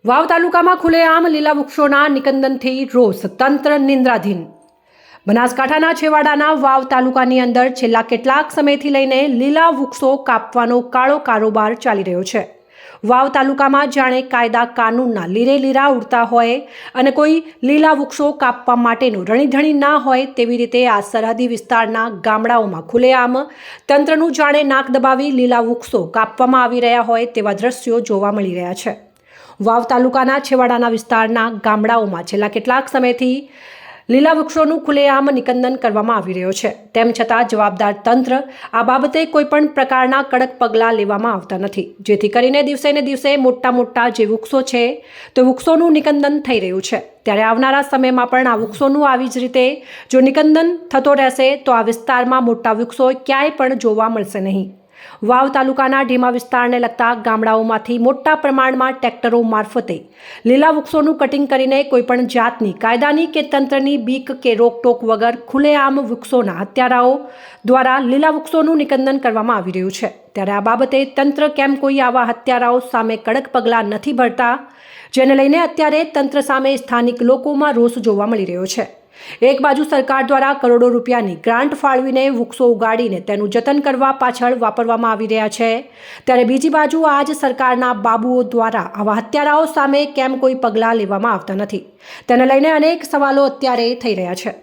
વાવ તાલુકામાં ખુલ્લેઆમ લીલા વૃક્ષોના નિકંદનથી રોષ, તંત્ર નિંદ્રાધીન। બનાસકાંઠાના છેવાડાના વાવ તાલુકાની અંદર છેલ્લા કેટલાક સમયથી લઈને લીલા વૃક્ષો કાપવાનો કાળો કારોબાર ચાલી રહ્યો છે। વાવ તાલુકામાં જાણે કાયદા કાનૂનના લીરે લીરા ઉડતા હોય અને કોઈ લીલા વૃક્ષો કાપવા માટેનો રણીધણી ના હોય તેવી રીતે આ સરહદી વિસ્તારના ગામડાઓમાં ખુલ્લેઆમ તંત્રનું જાણે નાક દબાવી લીલા વૃક્ષો કાપવામાં આવી રહ્યા હોય તેવા દ્રશ્યો જોવા મળી રહ્યા છે। વાવ તાલુકાના છેવાડાના વિસ્તારના ગામડાઓમાં છેલ્લા કેટલાક સમયથી લીલા વૃક્ષોનું ખુલ્લેઆમ નિકંદન કરવામાં આવી રહ્યો છે। તેમ છતાં જવાબદાર તંત્ર આ બાબતે કોઈપણ પ્રકારના કડક પગલાં લેવામાં આવતા નથી, જેથી કરીને દિવસે ને દિવસે મોટા જે વૃક્ષો છે તો વૃક્ષોનું નિકંદન થઈ રહ્યું છે। ત્યારે આવનારા સમયમાં પણ આ વૃક્ષોનું આવી જ રીતે જો નિકંદન થતો રહેશે તો આ વિસ્તારમાં મોટા વૃક્ષો ક્યાંય પણ જોવા મળશે નહીં। વાવ તાલુકાના ઢીમા વિસ્તારને લગતા ગામડાઓમાંથી મોટા પ્રમાણમાં ટ્રેક્ટરો મારફતે લીલા વૃક્ષોનું કટિંગ કરીને કોઈપણ જાતની કાયદાની કે તંત્રની બીક કે રોકટોક વગર ખુલ્લેઆમ વૃક્ષોના હત્યારાઓ દ્વારા લીલા વૃક્ષોનું નિકંદન કરવામાં આવી રહ્યું છે। ત્યારે આ બાબતે તંત્ર કેમ કોઈ આવા હત્યારાઓ સામે કડક પગલાં નથી ભરતા, જેને લઈને અત્યારે તંત્ર સામે સ્થાનિક લોકોમાં રોષ જોવા મળી રહ્યો છે। એક બાજુ સરકાર દ્વારા કરોડો રૂપિયાની ગ્રાન્ટ ફાળવીને વૃક્ષો ઉગાડીને તેનું જતન કરવા પાછળ વાપરવામાં આવી રહ્યા છે, ત્યારે બીજી બાજુ આ જ સરકારના બાબુઓ દ્વારા આવા હત્યારાઓ સામે કેમ કોઈ પગલાં લેવામાં આવતા નથી, તેને લઈને અનેક સવાલો અત્યારે થઈ રહ્યા છે।